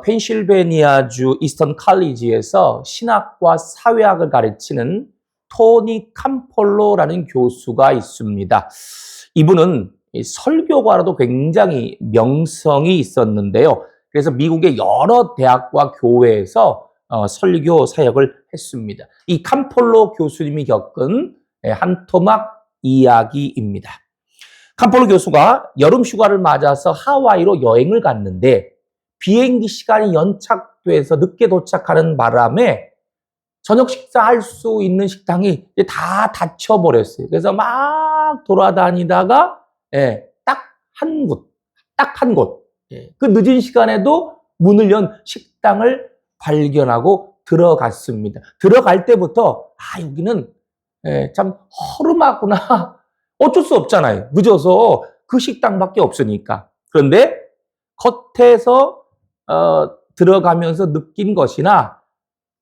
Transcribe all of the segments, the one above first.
펜실베니아주 이스턴 칼리지에서 신학과 사회학을 가르치는 토니 캄폴로라는 교수가 있습니다. 이분은 설교가로도 굉장히 명성이 있었는데요. 그래서 미국의 여러 대학과 교회에서 설교 사역을 했습니다. 이 캄폴로 교수님이 겪은 한 토막 이야기입니다. 캄폴로 교수가 여름 휴가를 맞아서 하와이로 여행을 갔는데 비행기 시간이 연착돼서 늦게 도착하는 바람에 저녁 식사할 수 있는 식당이 다 닫혀버렸어요. 그래서 막 돌아다니다가 딱 한 곳, 그 늦은 시간에도 문을 연 식당을 발견하고 들어갔습니다. 들어갈 때부터 여기는 참 허름하구나. 어쩔 수 없잖아요. 늦어서 그 식당밖에 없으니까. 그런데 겉에서 들어가면서 느낀 것이나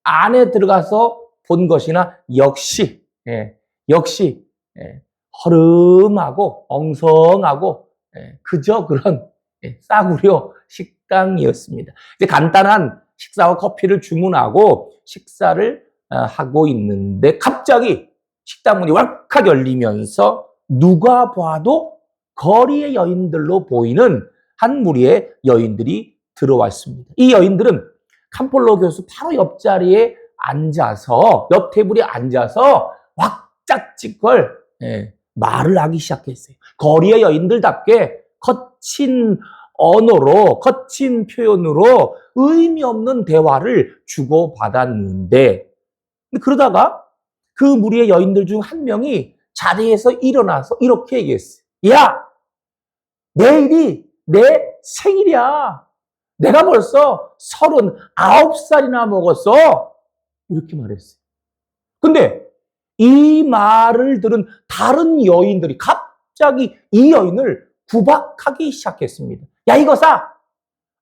안에 들어가서 본 것이나 역시 허름하고 엉성하고 그저 그런 싸구려 식당이었습니다. 이제 간단한 식사와 커피를 주문하고 식사를 하고 있는데 갑자기 식당 문이 왈칵 열리면서 누가 봐도 거리의 여인들로 보이는 한 무리의 여인들이 들어왔습니다. 이 여인들은 캄폴로 교수 바로 옆자리에 앉아서 옆 테이블에 앉아서 왁짝지껄 말을 하기 시작했어요. 거리의 여인들답게 거친 언어로 거친 표현으로 의미 없는 대화를 주고받았는데 그러다가 그 무리의 여인들 중 한 명이 자리에서 일어나서 이렇게 얘기했어요. 야! 내일이 내 생일이야. 내가 벌써 39살이나 먹었어. 이렇게 말했어요. 근데 이 말을 들은 다른 여인들이 갑자기 이 여인을 구박하기 시작했습니다. 야, 이거사!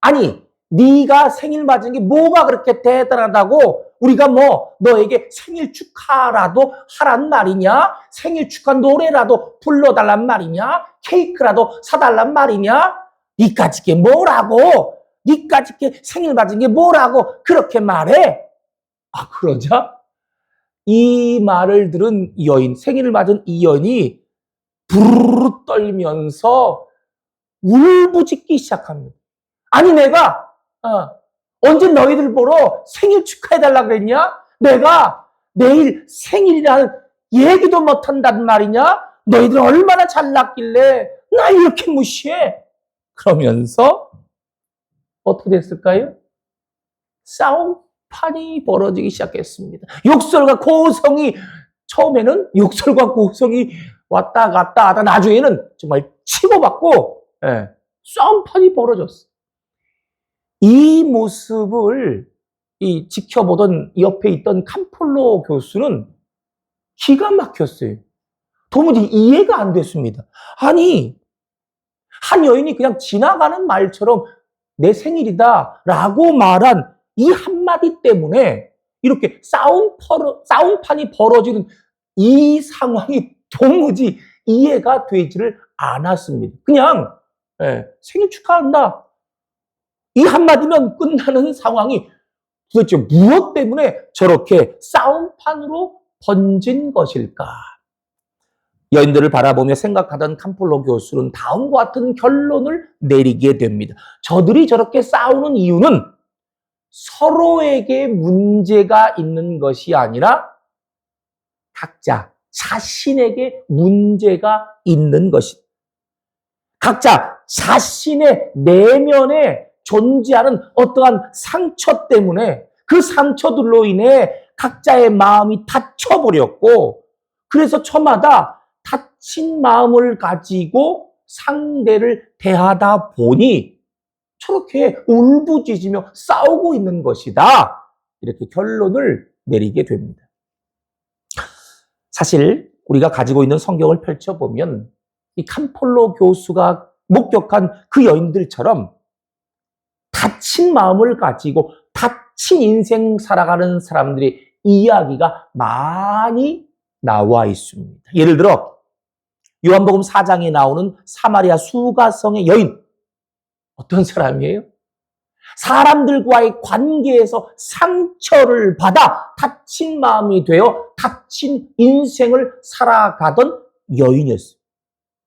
아니, 네가 생일 맞은 게 뭐가 그렇게 대단하다고 우리가 너에게 생일 축하라도 하란 말이냐? 생일 축하 노래라도 불러달란 말이냐? 케이크라도 사달란 말이냐? 니까짓 게 뭐라고? 니까짓 게 생일 맞은 게 뭐라고 그렇게 말해? 그러자 이 말을 들은 이 여인, 생일을 맞은 이 여인이 부르르 떨면서 울부짖기 시작합니다. 아니 내가 언제 너희들 보러 생일 축하해달라 그랬냐? 내가 내일 생일이라는 얘기도 못한단 말이냐? 너희들 얼마나 잘났길래 나 이렇게 무시해? 그러면서 어떻게 됐을까요? 싸움판이 벌어지기 시작했습니다. 욕설과 고성이 처음에는 욕설과 고성이 왔다 갔다 하다 나중에는 정말 치고받고 싸움판이 벌어졌어요. 이 모습을 지켜보던 옆에 있던 캄폴로 교수는 기가 막혔어요. 도무지 이해가 안 됐습니다. 아니, 한 여인이 그냥 지나가는 말처럼 내 생일이다 라고 말한 이 한마디 때문에 이렇게 싸움판이 벌어지는 이 상황이 도무지 이해가 되지를 않았습니다. 그냥 생일 축하한다. 이 한마디면 끝나는 상황이 도대체 무엇 때문에 저렇게 싸움판으로 번진 것일까? 여인들을 바라보며 생각하던 캄폴로 교수는 다음과 같은 결론을 내리게 됩니다. 저들이 저렇게 싸우는 이유는 서로에게 문제가 있는 것이 아니라 각자 자신에게 문제가 있는 것이다. 각자 자신의 내면에 존재하는 어떠한 상처 때문에 그 상처들로 인해 각자의 마음이 닫혀버렸고 그래서 저마다 닫힌 마음을 가지고 상대를 대하다 보니 저렇게 울부짖으며 싸우고 있는 것이다. 이렇게 결론을 내리게 됩니다. 사실 우리가 가지고 있는 성경을 펼쳐보면 이 캄폴로 교수가 목격한 그 여인들처럼 닫힌 마음을 가지고 닫힌 인생 살아가는 사람들의 이야기가 많이 나와 있습니다. 예를 들어 요한복음 4장에 나오는 사마리아 수가성의 여인 어떤 사람이에요? 사람들과의 관계에서 상처를 받아 다친 마음이 되어 다친 인생을 살아가던 여인이었어요.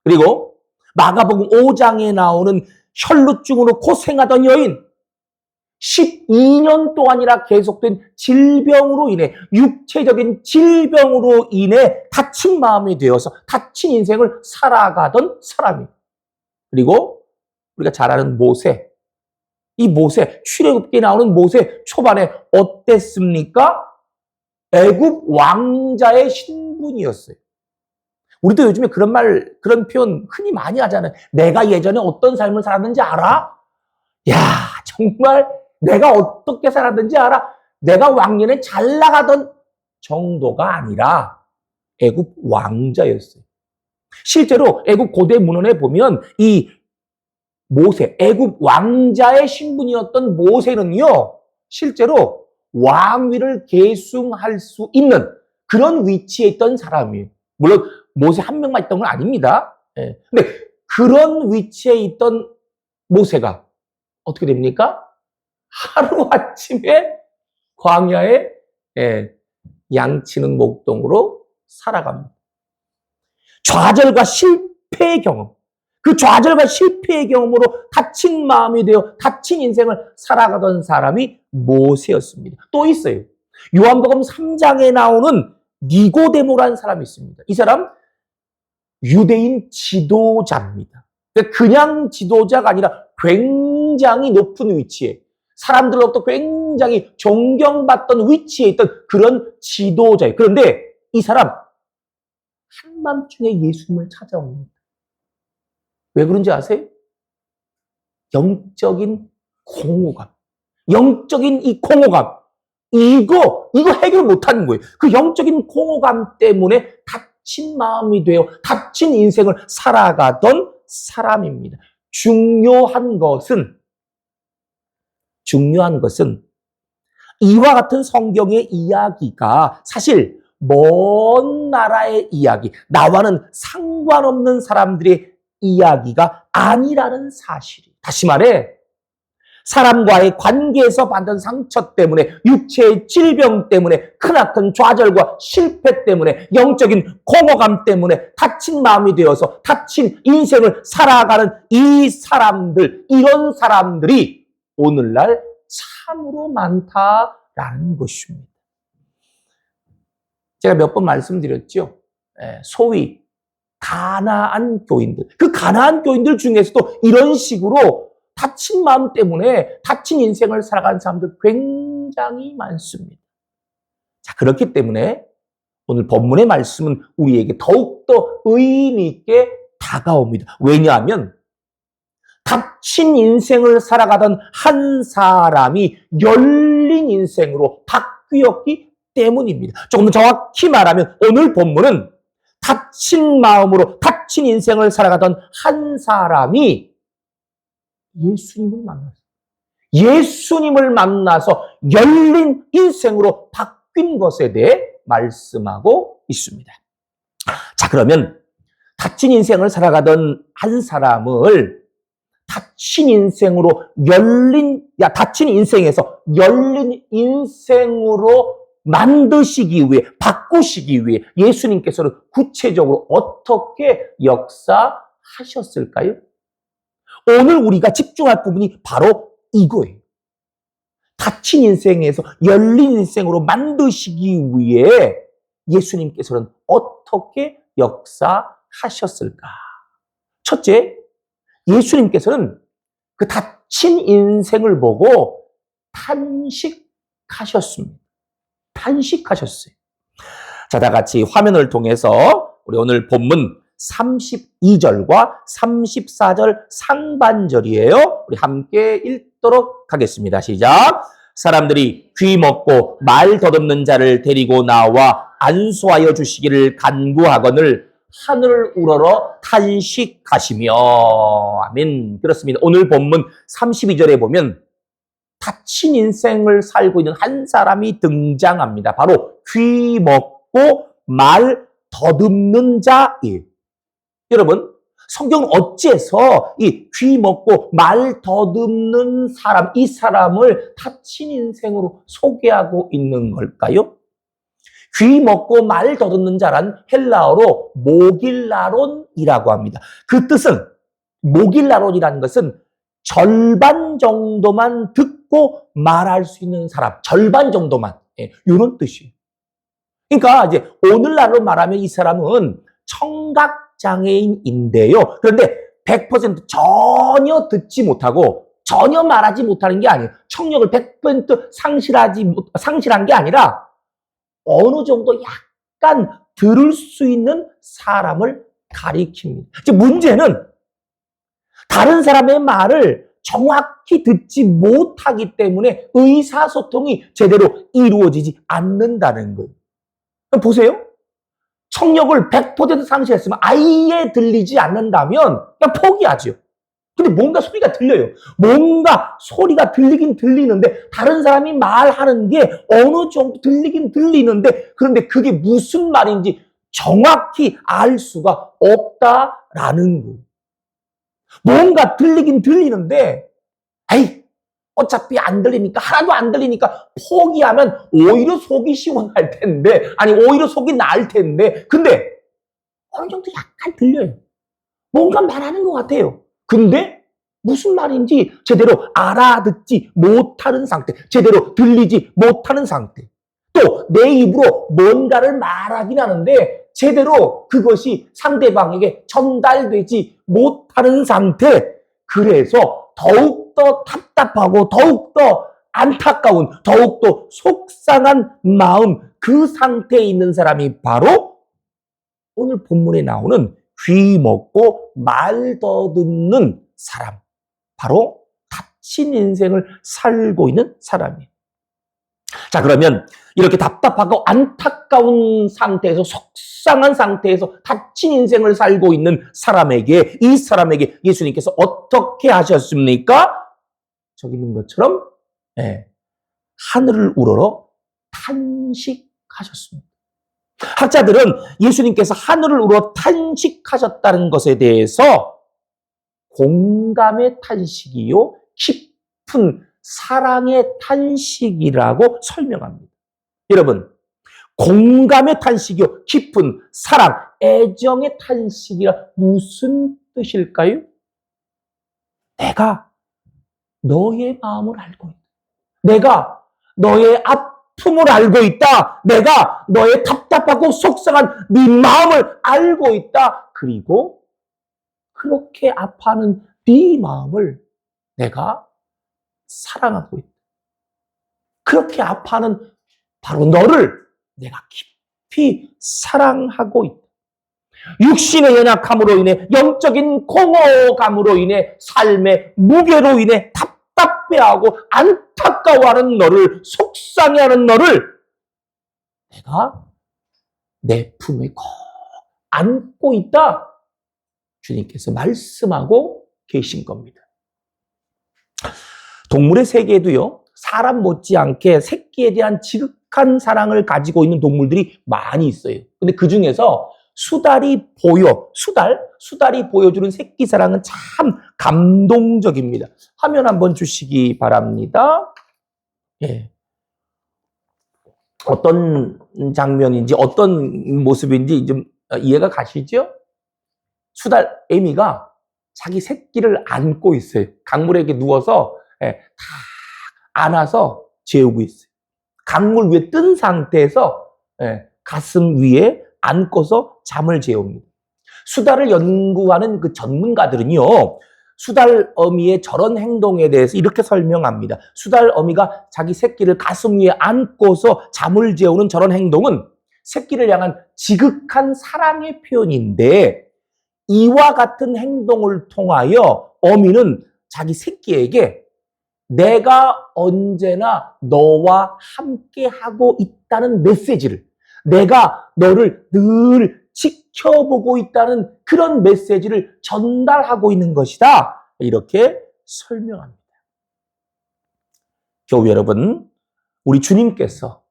그리고 마가복음 5장에 나오는 혈루증으로 고생하던 여인, 12년 동안이나 계속된 질병으로 인해, 육체적인 질병으로 인해 다친 마음이 되어서 다친 인생을 살아가던 사람이에요. 그리고 우리가 잘 아는 모세, 이 모세, 출애굽기에 나오는 모세 초반에 어땠습니까? 애굽 왕자의 신분이었어요. 우리도 요즘에 그런 말, 그런 표현 흔히 많이 하잖아요. 내가 예전에 어떤 삶을 살았는지 알아? 야, 정말 내가 어떻게 살았는지 알아? 내가 왕년에 잘 나가던 정도가 아니라 애굽 왕자였어요. 실제로 애굽 고대 문헌에 보면 이 모세, 애굽 왕자의 신분이었던 모세는요, 실제로 왕위를 계승할 수 있는 그런 위치에 있던 사람이에요. 물론 모세 한 명만 있던 건 아닙니다. 근데 그런 위치에 있던 모세가 어떻게 됩니까? 하루아침에 광야에 양치는 목동으로 살아갑니다. 좌절과 실패의 경험, 그 좌절과 실패의 경험으로 다친 마음이 되어 다친 인생을 살아가던 사람이 모세였습니다. 또 있어요. 요한복음 3장에 나오는 니고데모라는 사람이 있습니다. 이 사람 유대인 지도자입니다. 그냥 지도자가 아니라 굉장히 높은 위치에, 사람들로부터 굉장히 존경받던 위치에 있던 그런 지도자예요. 그런데 이 사람 한밤중에 예수님을 찾아옵니다. 왜 그런지 아세요? 영적인 공허감. 영적인 이 공허감. 이거 해결 못하는 거예요. 그 영적인 공허감 때문에 다친 마음이 되어 다친 인생을 살아가던 사람입니다. 중요한 것은 이와 같은 성경의 이야기가 사실 먼 나라의 이야기, 나와는 상관없는 사람들의 이야기가 아니라는 사실이. 다시 말해, 사람과의 관계에서 받은 상처 때문에, 육체의 질병 때문에, 크나큰 좌절과 실패 때문에, 영적인 공허감 때문에 다친 마음이 되어서 다친 인생을 살아가는 이 사람들, 이런 사람들이 오늘날 참으로 많다라는 것입니다. 제가 몇 번 말씀드렸죠. 소위 가나안 교인들. 그 가나안 교인들 중에서도 이런 식으로 다친 마음 때문에 다친 인생을 살아가는 사람들 굉장히 많습니다. 자, 그렇기 때문에 오늘 본문의 말씀은 우리에게 더욱더 의미 있게 다가옵니다. 왜냐하면 다친 인생을 살아가던 한 사람이 열린 인생으로 바뀌었기 때문입니다. 조금 더 정확히 말하면 오늘 본문은 다친 마음으로 다친 인생을 살아가던 한 사람이 예수님을 만나서 열린 인생으로 바뀐 것에 대해 말씀하고 있습니다. 자, 그러면 다친 인생을 살아가던 한 사람을 다친 인생에서 열린 인생으로 만드시기 위해, 바꾸시기 위해 예수님께서는 구체적으로 어떻게 역사하셨을까요? 오늘 우리가 집중할 부분이 바로 이거예요. 다친 인생에서 열린 인생으로 만드시기 위해 예수님께서는 어떻게 역사하셨을까? 첫째, 예수님께서는 그 다친 인생을 보고 탄식하셨습니다. 탄식하셨어요. 자, 다 같이 화면을 통해서 우리 오늘 본문 32절과 34절 상반절이에요. 우리 함께 읽도록 하겠습니다. 시작. 사람들이 귀 먹고 말 더듬는 자를 데리고 나와 안수하여 주시기를 간구하거늘 하늘을 우러러 탄식하시며. 아멘. 그렇습니다. 오늘 본문 32절에 보면 다친 인생을 살고 있는 한 사람이 등장합니다. 바로 귀 먹고 말 더듬는 자예요. 여러분, 성경은 어째서 이 귀 먹고 말 더듬는 사람, 이 사람을 닫힌 인생으로 소개하고 있는 걸까요? 귀 먹고 말 더듬는 자란 헬라어로 모길라론이라고 합니다. 그 뜻은, 모길라론이라는 것은 절반 정도만 듣고 말할 수 있는 사람, 절반 정도만, 이런 뜻이에요. 그러니까 이제 오늘날로 말하면 이 사람은 청각장애인인데요. 그런데 100% 전혀 듣지 못하고 전혀 말하지 못하는 게 아니에요. 청력을 100% 상실한 게 아니라 어느 정도 약간 들을 수 있는 사람을 가리킵니다. 즉 문제는 다른 사람의 말을 정확히 듣지 못하기 때문에 의사소통이 제대로 이루어지지 않는다는 거예요. 보세요. 청력을 100% 상실했으면 아예 들리지 않는다면 그냥 포기하죠. 근데 뭔가 소리가 들려요. 뭔가 소리가 들리긴 들리는데 다른 사람이 말하는 게 어느 정도 들리긴 들리는데 그런데 그게 무슨 말인지 정확히 알 수가 없다라는 거예요. 뭔가 들리긴 들리는데 아이 어차피 안 들리니까 하나도 안 들리니까 포기하면 오히려 속이 시원할 텐데 아니 오히려 속이 나을 텐데 근데 어느 정도 약간 들려요. 뭔가 말하는 것 같아요. 근데 무슨 말인지 제대로 알아듣지 못하는 상태, 제대로 들리지 못하는 상태. 또 내 입으로 뭔가를 말하긴 하는데 제대로 그것이 상대방에게 전달되지 못하는 상태. 그래서 더욱더 답답하고 더욱더 안타까운, 더욱더 속상한 마음, 그 상태에 있는 사람이 바로 오늘 본문에 나오는 귀 먹고 말 더듬는 사람, 바로 닫힌 인생을 살고 있는 사람이에요. 자, 그러면 이렇게 답답하고 안타까운 상태에서, 속상한 상태에서 닫힌 인생을 살고 있는 사람에게, 이 사람에게 예수님께서 어떻게 하셨습니까? 저기 있는 것처럼 하늘을 우러러 탄식하셨습니다. 학자들은 예수님께서 하늘을 우러 탄식하셨다는 것에 대해서 공감의 탄식이요, 깊은 사랑의 탄식이라고 설명합니다. 여러분, 공감의 탄식이요, 깊은 사랑, 애정의 탄식이라 무슨 뜻일까요? 내가 너의 마음을 알고 있다. 내가 너의 아픔을 알고 있다. 내가 너의 답답하고 속상한 네 마음을 알고 있다. 그리고 그렇게 아파하는 네 마음을 내가 사랑하고 있다. 그렇게 아파하는 바로 너를 내가 깊이 사랑하고 있다. 육신의 연약함으로 인해, 영적인 공허감으로 인해, 삶의 무게로 인해 답답해하고 안타까워하는 너를, 속상해하는 너를 내가 내 품에 꼭 안고 있다. 주님께서 말씀하고 계신 겁니다. 동물의 세계에도요, 사람 못지않게 새끼에 대한 지극한 사랑을 가지고 있는 동물들이 많이 있어요. 근데 그 중에서 수달이 보여주는 새끼 사랑은 참 감동적입니다. 화면 한번 주시기 바랍니다. 예. 어떤 장면인지, 어떤 모습인지 좀 이해가 가시죠? 수달 애미가 자기 새끼를 안고 있어요. 강물에 이렇게 누워서 다 안아서 재우고 있어요. 강물 위에 뜬 상태에서 가슴 위에 안고서 잠을 재웁니다. 수달을 연구하는 그 전문가들은요, 수달 어미의 저런 행동에 대해서 이렇게 설명합니다. 수달 어미가 자기 새끼를 가슴 위에 안고서 잠을 재우는 저런 행동은 새끼를 향한 지극한 사랑의 표현인데, 이와 같은 행동을 통하여 어미는 자기 새끼에게 내가 언제나 너와 함께하고 있다는 메시지를, 내가 너를 늘 지켜보고 있다는 그런 메시지를 전달하고 있는 것이다. 이렇게 설명합니다. 교우 여러분, 우리 주님께서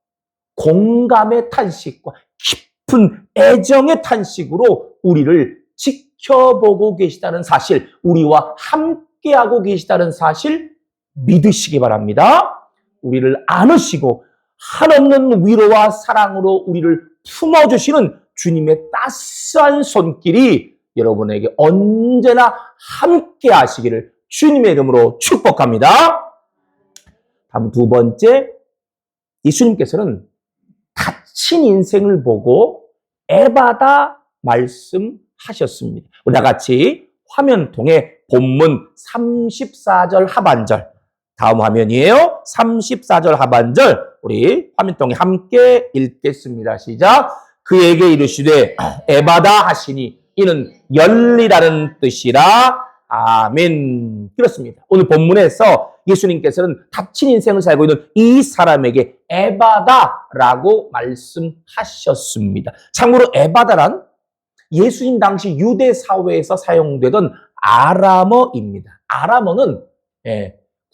공감의 탄식과 깊은 애정의 탄식으로 우리를 지켜보고 계시다는 사실, 우리와 함께하고 계시다는 사실 믿으시기 바랍니다. 우리를 안으시고 한없는 위로와 사랑으로 우리를 품어주시는 주님의 따스한 손길이 여러분에게 언제나 함께 하시기를 주님의 이름으로 축복합니다. 다음 두 번째, 예수님께서는 다친 인생을 보고 에바다 말씀하셨습니다. 우리 다 같이 화면 통해 본문 34절 하반절, 다음 화면이에요. 34절 하반절 우리 화면 통해 함께 읽겠습니다. 시작. 그에게 이르시되 에바다 하시니 이는 열리라는 뜻이라. 아멘. 그렇습니다. 오늘 본문에서 예수님께서는 다친 인생을 살고 있는 이 사람에게 에바다라고 말씀하셨습니다. 참고로 에바다란 예수님 당시 유대 사회에서 사용되던 아람어입니다. 아람어는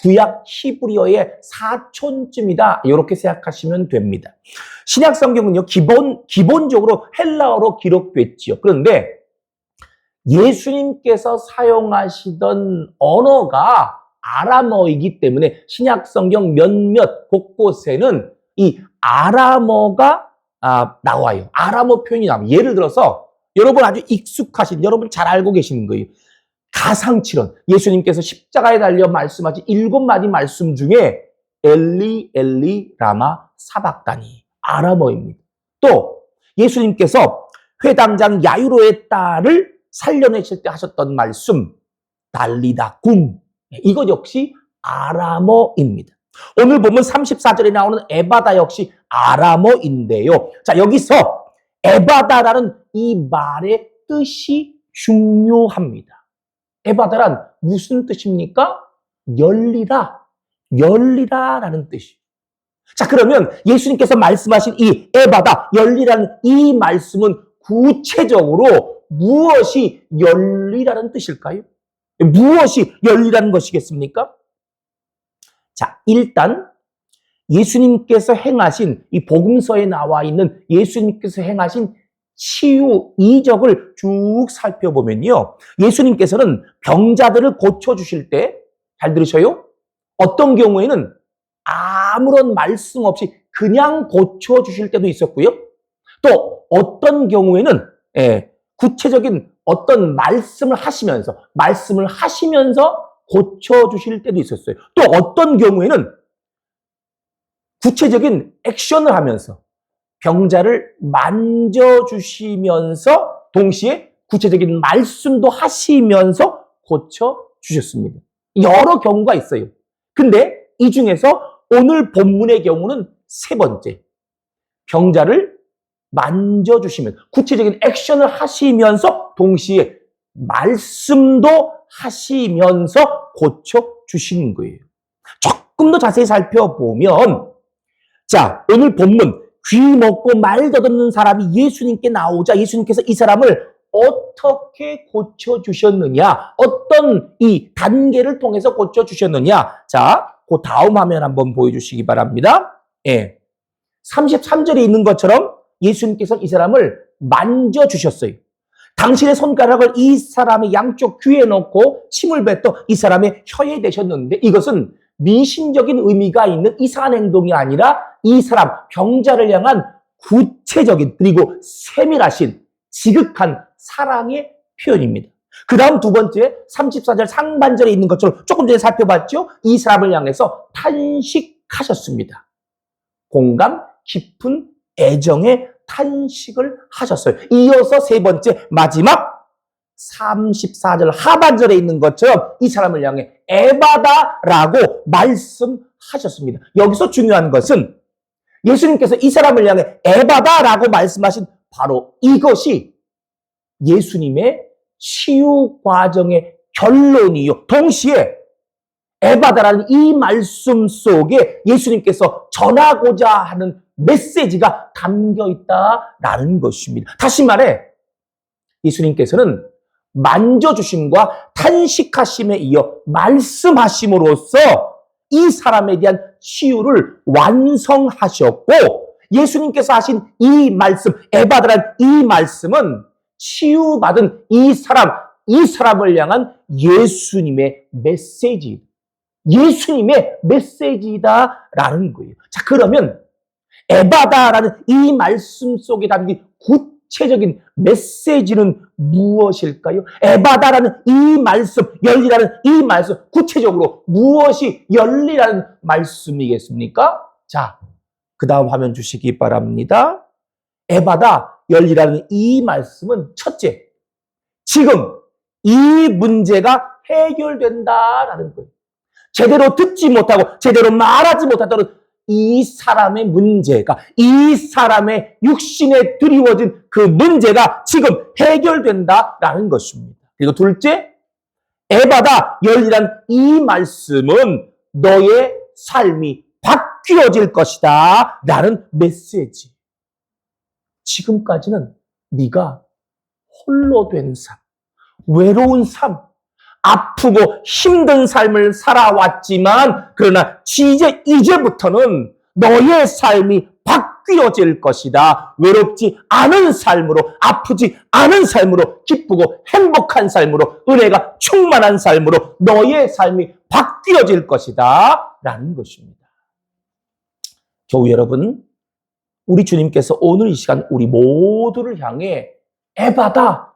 구약 히브리어의 사촌쯤이다, 이렇게 생각하시면 됩니다. 신약 성경은요, 기본적으로 헬라어로 기록됐지요. 그런데 예수님께서 사용하시던 언어가 아람어이기 때문에 신약 성경 몇몇 곳곳에는 이 아람어가 나와요. 아람어 표현이 나와요. 예를 들어서 여러분 아주 익숙하신, 여러분 잘 알고 계시는 거예요. 가상칠언, 예수님께서 십자가에 달려 말씀하신 7마디 말씀 중에 엘리 엘리 라마 사박다니, 아람어입니다. 또 예수님께서 회당장 야이로의 딸을 살려내실 때 하셨던 말씀 달리다 굼, 이것 역시 아람어입니다. 오늘 보면 34절에 나오는 에바다 역시 아람어인데요. 자, 여기서 에바다라는 이 말의 뜻이 중요합니다. 에바다란 무슨 뜻입니까? 열리라, 열리라라는 뜻이에요. 자, 그러면 예수님께서 말씀하신 이 에바다, 열리라는 이 말씀은 구체적으로 무엇이 열리라는 뜻일까요? 무엇이 열리라는 것이겠습니까? 자, 일단 예수님께서 행하신, 이 복음서에 나와 있는 예수님께서 행하신 치유 이적을 쭉 살펴보면요, 예수님께서는 병자들을 고쳐주실 때, 잘 들으셔요? 어떤 경우에는 아무런 말씀 없이 그냥 고쳐주실 때도 있었고요, 또 어떤 경우에는 구체적인 어떤 말씀을 하시면서 고쳐주실 때도 있었어요. 또 어떤 경우에는 구체적인 액션을 하면서 병자를 만져주시면서 동시에 구체적인 말씀도 하시면서 고쳐주셨습니다. 여러 경우가 있어요. 근데 이 중에서 오늘 본문의 경우는 세 번째, 병자를 만져주시면, 구체적인 액션을 하시면서 동시에 말씀도 하시면서 고쳐주시는 거예요. 조금 더 자세히 살펴보면, 자, 오늘 본문 귀 먹고 말 더듬는 사람이 예수님께 나오자 예수님께서 이 사람을 어떻게 고쳐주셨느냐, 어떤 이 단계를 통해서 고쳐주셨느냐. 자, 그 다음 화면 한번 보여주시기 바랍니다. 33절에 있는 것처럼 예수님께서 이 사람을 만져주셨어요. 당신의 손가락을 이 사람의 양쪽 귀에 넣고 침을 뱉어 이 사람의 혀에 대셨는데, 이것은 미신적인 의미가 있는 이상한 행동이 아니라 이 사람 병자를 향한 구체적인 그리고 세밀하신 지극한 사랑의 표현입니다. 그 다음 두 번째 34절 상반절에 있는 것처럼 조금 전에 살펴봤죠. 이 사람을 향해서 탄식하셨습니다. 공감 깊은 애정의 탄식을 하셨어요. 이어서 세 번째 마지막 34절 하반절에 있는 것처럼 이 사람을 향해 에바다라고 말씀하셨습니다. 여기서 중요한 것은 예수님께서 이 사람을 향해 에바다라고 말씀하신 바로 이것이 예수님의 치유 과정의 결론이요, 동시에 에바다라는 이 말씀 속에 예수님께서 전하고자 하는 메시지가 담겨 있다라는 것입니다. 다시 말해 예수님께서는 만져주심과 탄식하심에 이어 말씀하심으로써 이 사람에 대한 치유를 완성하셨고, 예수님께서 하신 이 말씀, 에바다란 이 말씀은 치유받은 이 사람을 향한 예수님의 메시지, 예수님의 메시지다라는 거예요. 자, 그러면 에바다라는 이 말씀 속에 담긴 구체적인 메시지는 무엇일까요? 에바다라는 이 말씀, 열리라는 이 말씀, 구체적으로 무엇이 열리라는 말씀이겠습니까? 자, 그 다음 화면 주시기 바랍니다. 에바다, 열리라는 이 말씀은 첫째, 지금 이 문제가 해결된다라는 거예요. 제대로 듣지 못하고 제대로 말하지 못하도록 이 사람의 문제가, 이 사람의 육신에 드리워진 그 문제가 지금 해결된다라는 것입니다. 그리고 둘째, 에바다, 열리란 이 말씀은 너의 삶이 바뀌어질 것이다 라는 메시지. 지금까지는 네가 홀로 된 삶, 외로운 삶, 아프고 힘든 삶을 살아왔지만 그러나 이제부터는 너의 삶이 바뀌어질 것이다. 외롭지 않은 삶으로, 아프지 않은 삶으로, 기쁘고 행복한 삶으로, 은혜가 충만한 삶으로 너의 삶이 바뀌어질 것이다 라는 것입니다. 교우 여러분, 우리 주님께서 오늘 이 시간 우리 모두를 향해 에바다,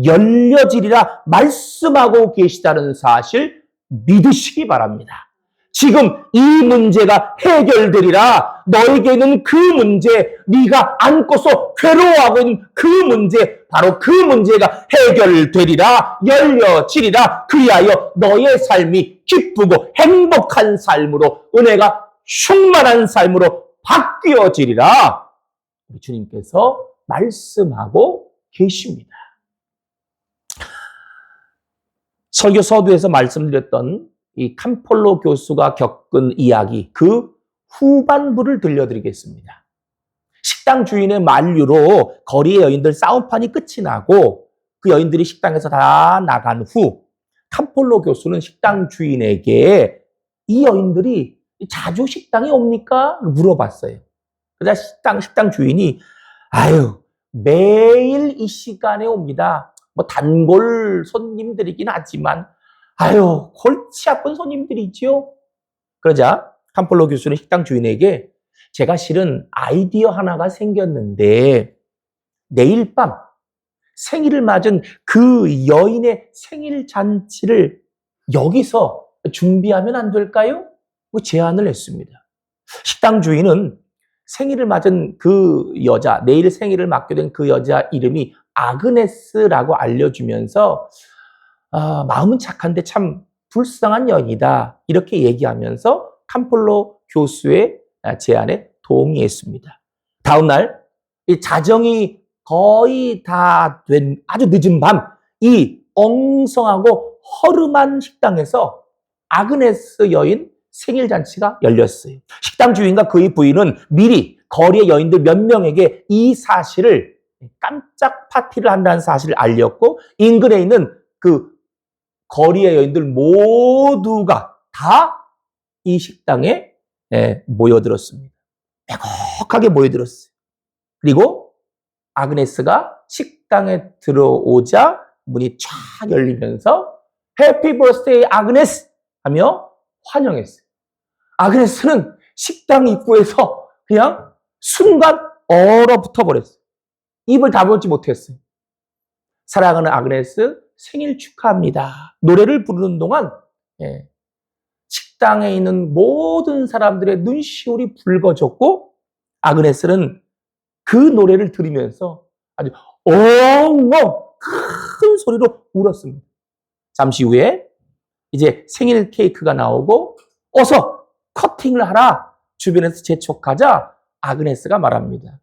열려지리라 말씀하고 계시다는 사실 믿으시기 바랍니다. 지금 이 문제가 해결되리라. 너에게는 그 문제, 네가 안고서 괴로워하고 있는 그 문제, 바로 그 문제가 해결되리라, 열려지리라. 그리하여 너의 삶이 기쁘고 행복한 삶으로, 은혜가 충만한 삶으로 바뀌어지리라. 우리 주님께서 말씀하고 계십니다. 설교 서두에서 말씀드렸던 이 캄폴로 교수가 겪은 이야기, 그 후반부를 들려드리겠습니다. 식당 주인의 만류로 거리의 여인들 싸움판이 끝이 나고 그 여인들이 식당에서 다 나간 후 캄폴로 교수는 식당 주인에게 이 여인들이 자주 식당에 옵니까? 물어봤어요. 그러자 식당 주인이 아유, 매일 이 시간에 옵니다. 뭐 단골 손님들이긴 하지만 아유, 골치 아픈 손님들이지요. 그러자 캄폴로 교수는 식당 주인에게 제가 실은 아이디어 하나가 생겼는데 내일 밤 생일을 맞은 그 여인의 생일 잔치를 여기서 준비하면 안 될까요? 제안을 했습니다. 식당 주인은 생일을 맞은 그 여자, 내일 생일을 맞게 된 그 여자 이름이 아그네스라고 알려주면서 마음은 착한데 참 불쌍한 여인이다 이렇게 얘기하면서 캄폴로 교수의 제안에 동의했습니다. 다음 날 이 자정이 거의 다 된 아주 늦은 밤 이 엉성하고 허름한 식당에서 아그네스 여인 생일 잔치가 열렸어요. 식당 주인과 그의 부인은 미리 거리의 여인들 몇 명에게 이 사실을 깜짝 파티를 한다는 사실을 알렸고 인근에 있는 그 거리의 여인들 모두가 다 이 식당에 모여들었습니다. 빼곡하게 모여들었어요. 그리고 아그네스가 식당에 들어오자 문이 쫙 열리면서 해피 버스데이 아그네스 하며 환영했어요. 아그네스는 식당 입구에서 그냥 순간 얼어붙어 버렸어요. 입을 다물지 못했어요. 사랑하는 아그네스 생일 축하합니다. 노래를 부르는 동안 식당에 있는 모든 사람들의 눈시울이 붉어졌고 아그네스는 그 노래를 들으면서 아주 엉엉 큰 소리로 울었습니다. 잠시 후에 이제 생일 케이크가 나오고 어서 커팅을 하라 주변에서 재촉하자 아그네스가 말합니다.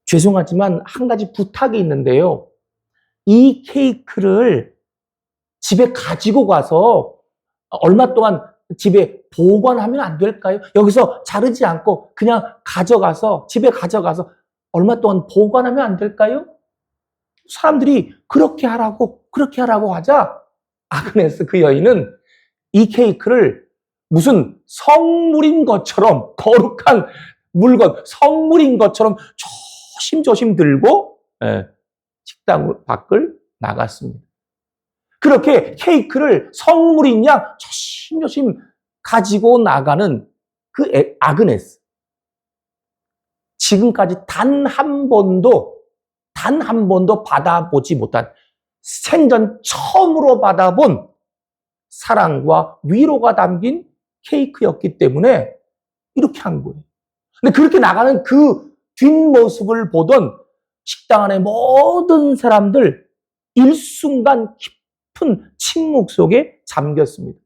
죄송하지만 한 가지 부탁이 있는데요. 이 케이크를 집에 가지고 가서 얼마 동안 집에 보관하면 안 될까요? 여기서 자르지 않고 그냥 가져가서 집에 가져가서 얼마 동안 보관하면 안 될까요? 사람들이 그렇게 하라고 하자 아그네스 그 여인은 이 케이크를 무슨 성물인 것처럼 거룩한 물건, 성물인 것처럼 조심조심 들고 식당 밖을 나갔습니다. 그렇게 케이크를 성물인 양 조심조심 가지고 나가는 그 아그네스. 지금까지 단 한 번도 받아보지 못한, 생전 처음으로 받아본 사랑과 위로가 담긴 케이크였기 때문에 이렇게 한 거예요. 근데 그렇게 나가는 그 뒷모습을 보던 식당 안의 모든 사람들 일순간 깊은 침묵 속에 잠겼습니다.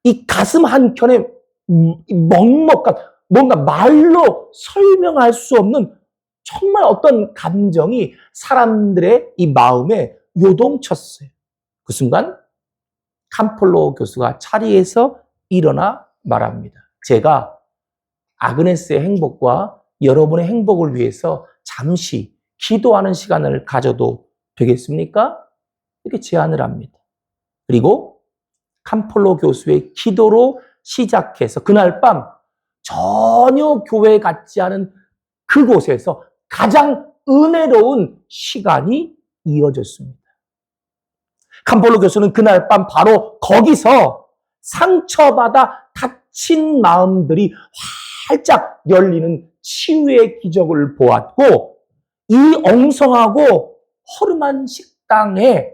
이 가슴 한켠에 먹먹한, 뭔가 말로 설명할 수 없는 정말 어떤 감정이 사람들의 이 마음에 요동쳤어요. 그 순간 캄폴로 교수가 자리에서 일어나 말합니다. 제가 아그네스의 행복과 여러분의 행복을 위해서 잠시 기도하는 시간을 가져도 되겠습니까? 이렇게 제안을 합니다. 그리고 캄폴로 교수의 기도로 시작해서 그날 밤 전혀 교회 같지 않은 그곳에서 가장 은혜로운 시간이 이어졌습니다. 캄폴로 교수는 그날 밤 바로 거기서 상처받아 다친 마음들이 활짝 열리는 치유의 기적을 보았고, 이 엉성하고 허름한 식당에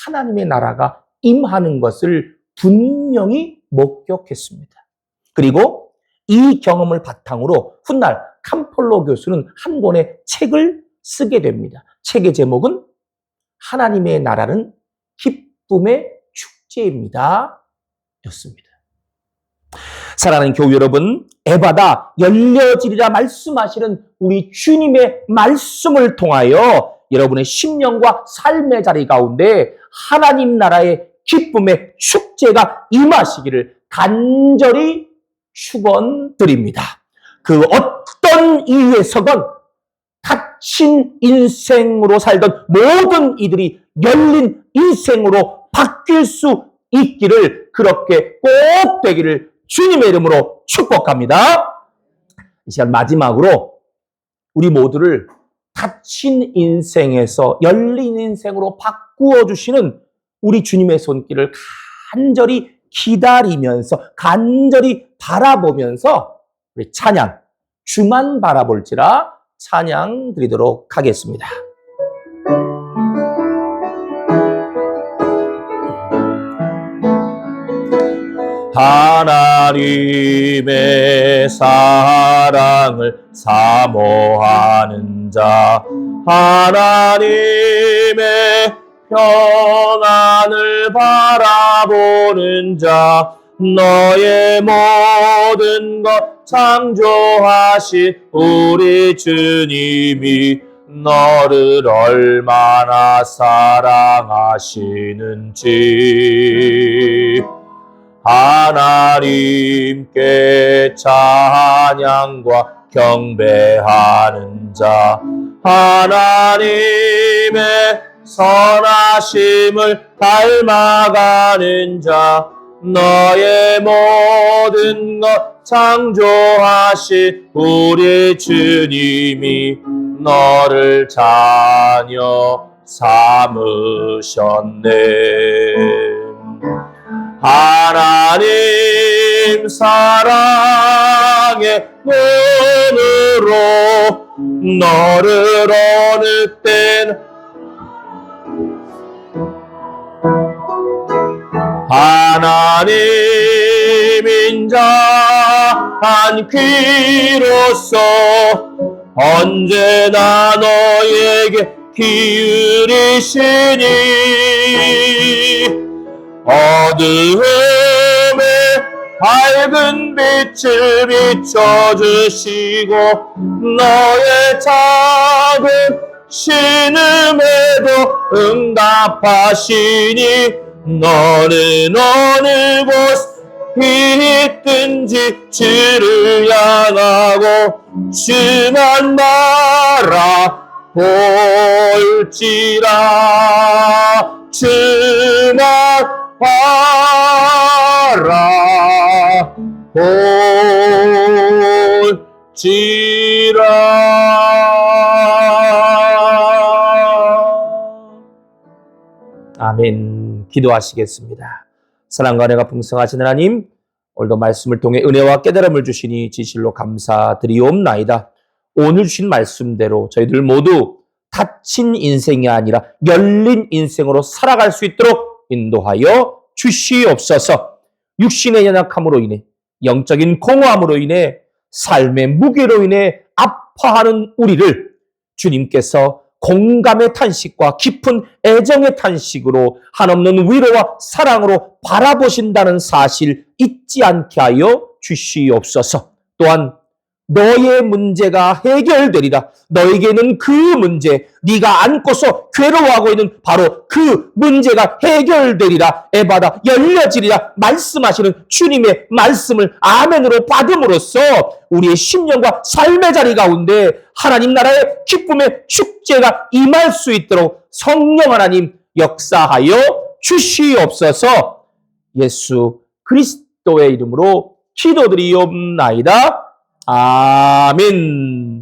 하나님의 나라가 임하는 것을 분명히 목격했습니다. 그리고 이 경험을 바탕으로 훗날 캄폴로 교수는 한 권의 책을 쓰게 됩니다. 책의 제목은 하나님의 나라는 기쁨의 축제입니다. 였습니다. 사랑하는 교우 여러분, 에바다 열려지리라 말씀하시는 우리 주님의 말씀을 통하여 여러분의 심령과 삶의 자리 가운데 하나님 나라의 기쁨의 축제가 임하시기를 간절히 축원드립니다. 그 어떤 이유에서건 갇힌 인생으로 살던 모든 이들이 열린 인생으로 바뀔 수 있기를, 그렇게 꼭 되기를 주님의 이름으로 축복합니다. 이 시간 마지막으로 우리 모두를 닫힌 인생에서 열린 인생으로 바꾸어 주시는 우리 주님의 손길을 간절히 기다리면서, 간절히 바라보면서 우리 찬양, 주만 바라볼지라 찬양 드리도록 하겠습니다. 하나님의 사랑을 사모하는 자, 하나님의 평안을 바라보는 자, 너의 모든 것 창조하신 우리 주님이 너를 얼마나 사랑하시는지 하나님께 찬양과 경배하는 자, 하나님의 선하심을 닮아가는 자, 너의 모든 것 창조하신 우리 주님이 너를 자녀 삼으셨네. 하나님 사랑의 눈으로 너를 어느 땐 하나님 인자한 귀로서 언제나 너에게 기울이시니 어두움에 밝은 빛을 비춰주시고 너의 작은 신음에도 응답하시니 너는 어느 곳이든지 주를 향하고 주만 바라볼지라, 주만 바라볼지라. 아멘. 기도하시겠습니다. 사랑과 은혜가 풍성하신 하나님, 오늘도 말씀을 통해 은혜와 깨달음을 주시니 진실로 감사드리옵나이다. 오늘 주신 말씀대로 저희들 모두 닫힌 인생이 아니라 열린 인생으로 살아갈 수 있도록 인도하여 주시옵소서. 육신의 연약함으로 인해, 영적인 공허함으로 인해, 삶의 무게로 인해 아파하는 우리를 주님께서 공감의 탄식과 깊은 애정의 탄식으로 한없는 위로와 사랑으로 바라보신다는 사실 잊지 않게 하여 주시옵소서. 또한 너의 문제가 해결되리라. 너에게는 그 문제, 네가 안고서 괴로워하고 있는 바로 그 문제가 해결되리라. 에바다 열려지리라. 말씀하시는 주님의 말씀을 아멘으로 받음으로써 우리의 심령과 삶의 자리 가운데 하나님 나라의 기쁨의 축제가 임할 수 있도록 성령 하나님 역사하여 주시옵소서. 예수 그리스도의 이름으로 기도드리옵나이다. 아멘.